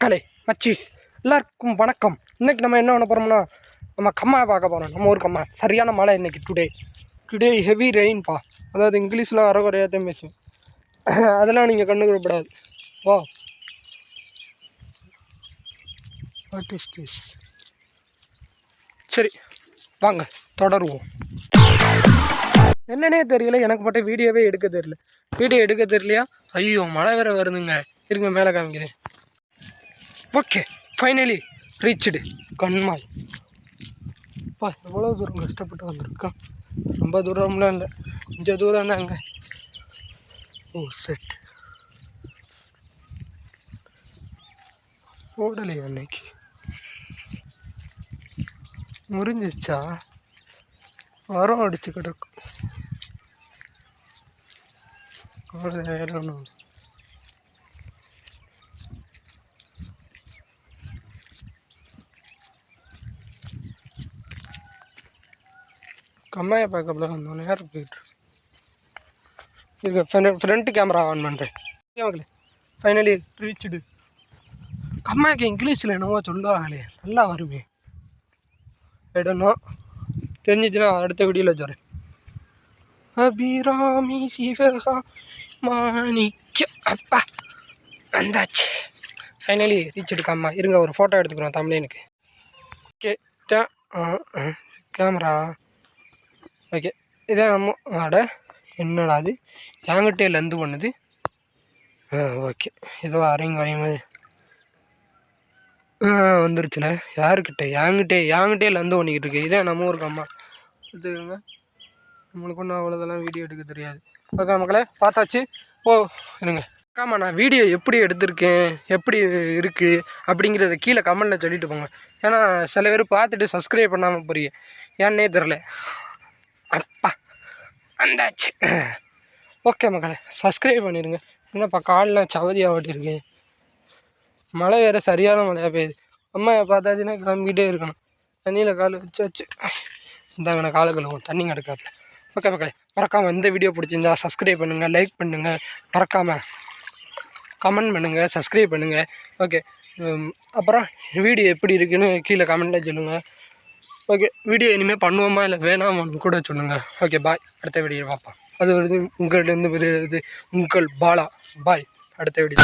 மக்களே மச்சீஸ் எல்லாருக்கும் வணக்கம். இன்றைக்கி நம்ம என்ன பண்ண போகிறோம்னா நம்ம கம்மாயை பார்க்க போகிறோம். நம்ம ஊர் கம்மா சரியான மழை இன்றைக்கி. டுடே ஹெவி ரெயின்ப்பா. அதாவது இங்கிலீஷில் அறகுறையாத்தான் பேசும், அதெல்லாம் நீங்கள் கண்டுக்கூடப்படாது. வா, வாட் இஸ் திஸ்? சரி வாங்க தொடருவோம். என்னன்னே தெரியல, எனக்கு மட்டும் வீடியோவே எடுக்க தெரியல. வீடியோ எடுக்க தெரியலையா? ஐயோ மழை வேறு வருதுங்க. இருங்க மேலே காமிக்கிறேன். ஓகே, ஃபைனலி ரீச்டு கண்மாய். அப்பா எவ்வளோ தூரம் கஷ்டப்பட்டு வந்திருக்கோம். ரொம்ப தூரம்லாம் இல்லை, கொஞ்சம் தூரம் தாங்க. ஓ செட் ஓடலையா அன்னைக்கு? முறிஞ்சிச்சா? மரம் அடிச்சு கிடக்கும். வேற ஒன்றும் கம்மாயை பார்க்கல வந்தோம். நேரம் போயிட்டு இருக்கு. ஃப்ரண்ட் கேமரா ஆன் பண்ணுறேன். Okay finally reached. கம்மாய்க்கு இங்கிலீஷில் என்னவோ சொல்லுவாங்களே, நல்லா வருமே. இடனோ தெரிஞ்சிச்சுன்னா அடுத்த வீடியோவில் வச்சுறேன். அபிராமி சிவகா மாணிக்க. அப்பா வந்தாச்சு, ஃபைனலி ரீச்டு கம்மா. இருங்க ஒரு ஃபோட்டோ எடுத்துக்கிறோம் தமிழனுக்கு. Okay camera. ஓகே இதான் நம்ம ஆட. என்னடா அது என்கிட்டே லந்து பண்ணுது. ஓகே ஏதோ வரையும் வந்துருச்சுல. யாருக்கிட்ட? என்கிட்டே லந்து பண்ணிக்கிட்டு இருக்கு. இதே நம்ம ஊருக்கு அம்மா எடுத்துக்கோங்க. நம்மளுக்கு ஒன்றும் அவ்வளோதெல்லாம் வீடியோ எடுக்க தெரியாது. ஓகே மக்களே பார்த்தாச்சு. ஓ இருங்க, ஆமாம் நான் வீடியோ எப்படி எடுத்திருக்கேன், எப்படி இருக்குது அப்படிங்கிறத கீழே கமெண்டில் சொல்லிட்டு போங்க. ஏன்னா சில பேர் பார்த்துட்டு சப்ஸ்கிரைப் பண்ணாமல் போறீங்க, ஏன்னே தெரில. அப்பா வந்தாச்சு. ஓகே மக்களே சப்ஸ்கிரைப் பண்ணிடுங்க. என்னப்பா காலெலாம் சவதியாக ஓட்டியிருக்கேன். மழை வேறு சரியான மழையாக பெய்யுது. அம்மா பார்த்தாச்சுன்னா கிளம்பிக்கிட்டே இருக்கணும். தண்ணியில் கால் வச்சு இந்தாங்கண்ணா காலை கழுவும், தண்ணி கிடக்காப்புல. ஓகே மக்களே மறக்காமல் இந்த வீடியோ பிடிச்சிருந்தா சப்ஸ்கிரைப் பண்ணுங்கள், லைக் பண்ணுங்கள், மறக்காமல் கமெண்ட் பண்ணுங்கள், சப்ஸ்கிரைப் பண்ணுங்கள். ஓகே அப்புறம் வீடியோ எப்படி இருக்குன்னு கீழே கமெண்ட்டில் சொல்லுங்கள். ஓகே வீடியோ இனிமேல் பண்ணுவோமா இல்லை வேணாமான்னு கூட சொல்லுங்கள். ஓகே பாய், அடுத்த வீடியோ பார்ப்போம். அது வருது உங்கள்கிட்ட இருந்து உங்கள் பாலா. பாய், அடுத்த வீடியோ.